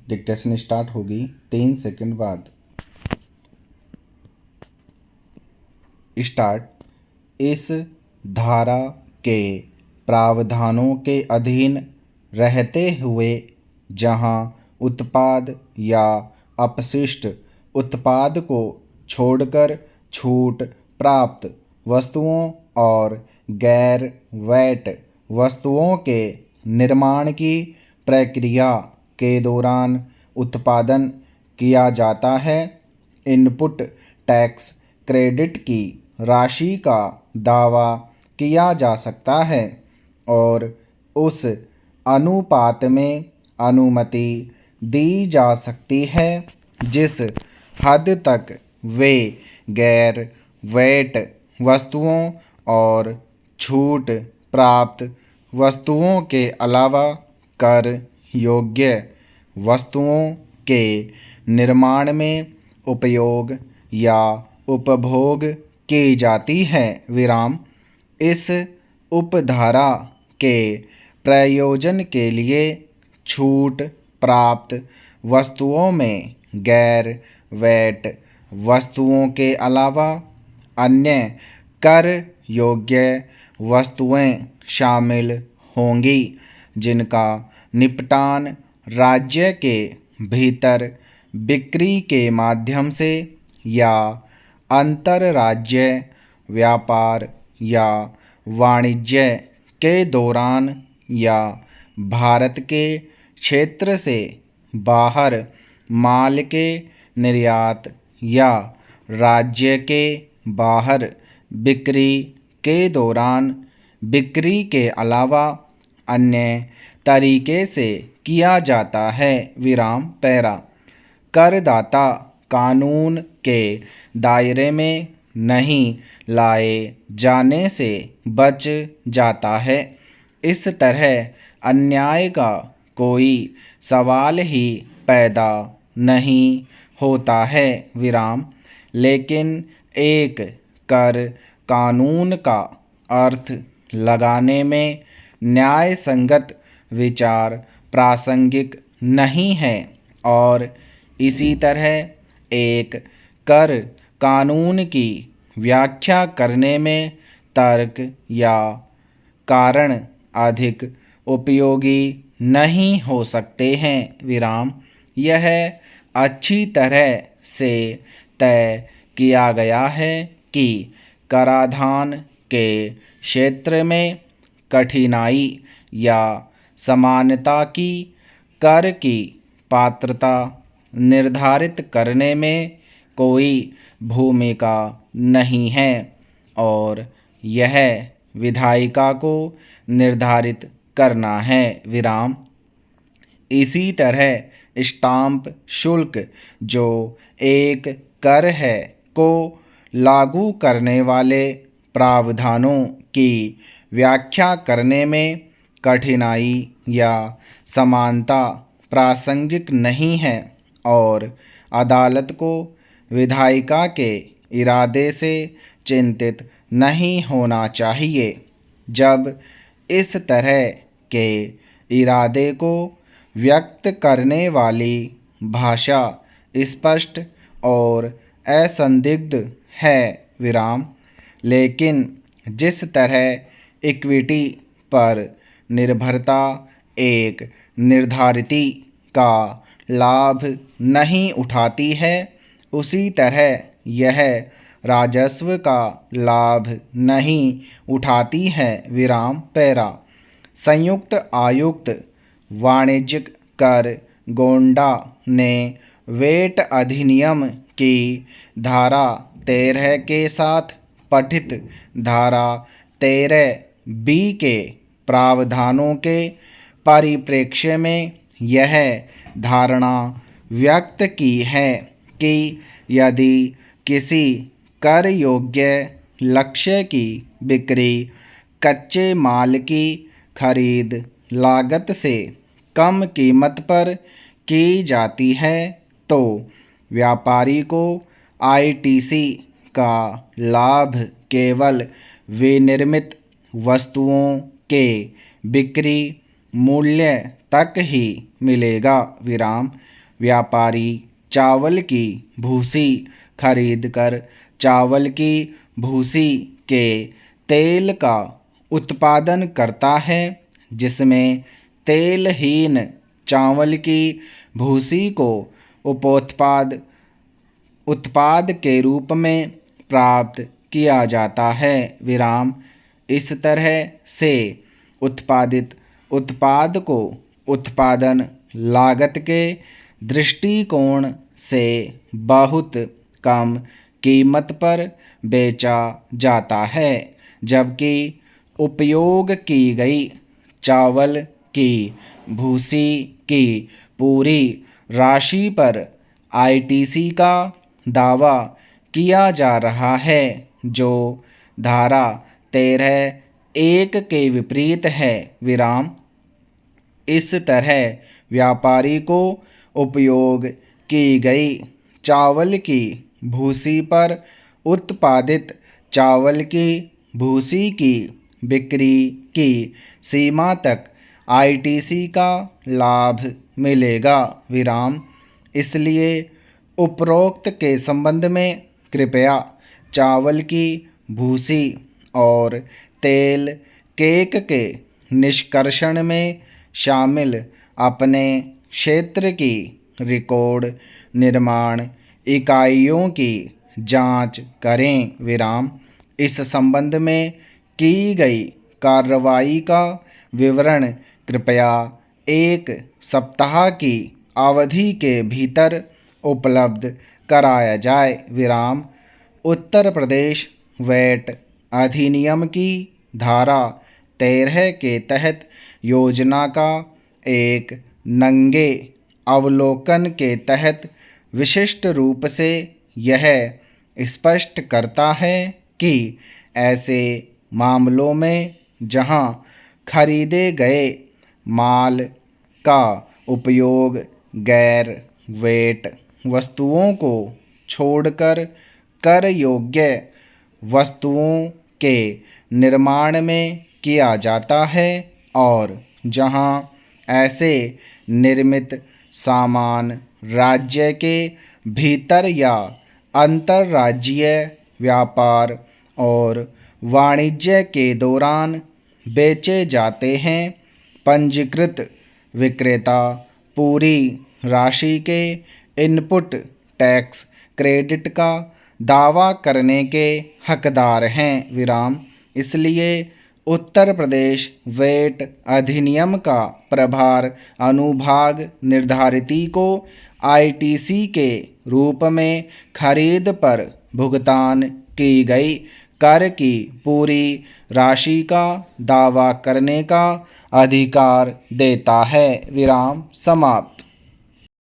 Dictation start होगी 3 second बाद। Start. इस धारा के प्रावधानों के अधीन रहते हुए जहां उत्पाद या अपशिष्ट उत्पाद को छोड़कर छूट प्राप्त वस्तुओं और गैर वैट वस्तुओं के निर्माण की प्रक्रिया के दौरान उत्पादन किया जाता है, इनपुट टैक्स क्रेडिट की राशि का दावा किया जा सकता है और उस अनुपात में अनुमति दी जा सकती है जिस हद तक वे गैर वैट वस्तुओं और छूट प्राप्त वस्तुओं के अलावा कर योग्य वस्तुओं के निर्माण में उपयोग या उपभोग की जाती है। विराम। इस उपधारा के प्रयोजन के लिए छूट प्राप्त वस्तुओं में गैर वैट वस्तुओं के अलावा अन्य कर योग्य वस्तुएं शामिल होंगी जिनका निपटान राज्य के भीतर बिक्री के माध्यम से या अंतरराज्य व्यापार या वाणिज्य के दौरान या भारत के क्षेत्र से बाहर माल के निर्यात या राज्य के बाहर बिक्री के दौरान बिक्री के अलावा अन्य तरीके से किया जाता है। विराम। पैरा। करदाता कानून के दायरे में नहीं लाए जाने से बच जाता है। इस तरह अन्याय का कोई सवाल ही पैदा नहीं होता है। विराम। लेकिन एक कर कानून का अर्थ लगाने में न्याय संगत विचार प्रासंगिक नहीं है और इसी तरह एक कर कानून की व्याख्या करने में तर्क या कारण अधिक उपयोगी नहीं हो सकते हैं। विराम। यह अच्छी तरह से तय किया गया है कि कराधान के क्षेत्र में कठिनाई या समानता की कर की पात्रता निर्धारित करने में कोई भूमिका नहीं है और यह विधायिका को निर्धारित करना है। विराम। इसी तरह स्टाम्प शुल्क जो एक कर है को लागू करने वाले प्रावधानों की व्याख्या करने में कठिनाई या समानता प्रासंगिक नहीं है और अदालत को विधायिका के इरादे से चिंतित नहीं होना चाहिए। जब इस तरह के इरादे को व्यक्त करने वाली भाषा स्पष्ट और असंदिग्ध है। विराम। लेकिन जिस तरह इक्विटी पर निर्भरता एक निर्धारिती का लाभ नहीं उठाती है, उसी तरह यह राजस्व का लाभ नहीं उठाती है। विराम। पैरा। संयुक्त आयुक्त वाणिज्यिक कर गोंडा ने वेट अधिनियम की धारा 13 के साथ पठित धारा 13B के प्रावधानों के परिप्रेक्ष्य में यह धारणा व्यक्त की है कि यदि किसी कर योग्य लक्ष्य की बिक्री कच्चे माल की खरीद लागत से कम कीमत पर की जाती है तो व्यापारी को आईटीसी का लाभ केवल विनिर्मित वस्तुओं के बिक्री मूल्य तक ही मिलेगा। विराम। व्यापारी चावल की भूसी खरीदकर चावल की भूसी के तेल का उत्पादन करता है, जिसमें तेलहीन चावल की भूसी को उत्पाद के रूप में प्राप्त किया जाता है। विराम। इस तरह से उत्पादित उत्पाद को उत्पादन लागत के दृष्टिकोण से बहुत कम कीमत पर बेचा जाता है, जबकि उपयोग की गई चावल की भूसी की पूरी राशि पर आईटीसी का दावा किया जा रहा है, जो धारा 13(1) के विपरीत है। विराम। इस तरह व्यापारी को उपयोग की गई चावल की भूसी पर उत्पादित चावल की भूसी की बिक्री की सीमा तक आईटीसी का लाभ मिलेगा। विराम। इसलिए उपरोक्त के संबंध में कृपया चावल की भूसी और तेल केक के निष्कर्षण में शामिल अपने क्षेत्र की रिकॉर्ड निर्माण इकाइयों की जांच करें। विराम। इस संबंध में की गई कार्रवाई का विवरण कृपया 1 सप्ताह की अवधि के भीतर उपलब्ध कराया जाए। विराम। उत्तर प्रदेश वैट अधिनियम की धारा 13 के तहत योजना का एक नंगे अवलोकन के तहत विशिष्ट रूप से यह स्पष्ट करता है कि ऐसे मामलों में जहां खरीदे गए माल का उपयोग गैर वेट वस्तुओं को छोड़कर कर योग्य वस्तुओं के निर्माण में किया जाता है, और जहां ऐसे निर्मित सामान राज्य के भीतर या अंतर्राज्यीय व्यापार और वाणिज्य के दौरान बेचे जाते हैं, पंजीकृत विक्रेता पूरी राशि के इनपुट टैक्स क्रेडिट का दावा करने के हकदार हैं। विराम। इसलिए उत्तर प्रदेश वैट अधिनियम का प्रभार अनुभाग निर्धारिती को आईटीसी के रूप में खरीद पर भुगतान की गई कर की पूरी राशि का दावा करने का अधिकार देता है। विराम समाप्त।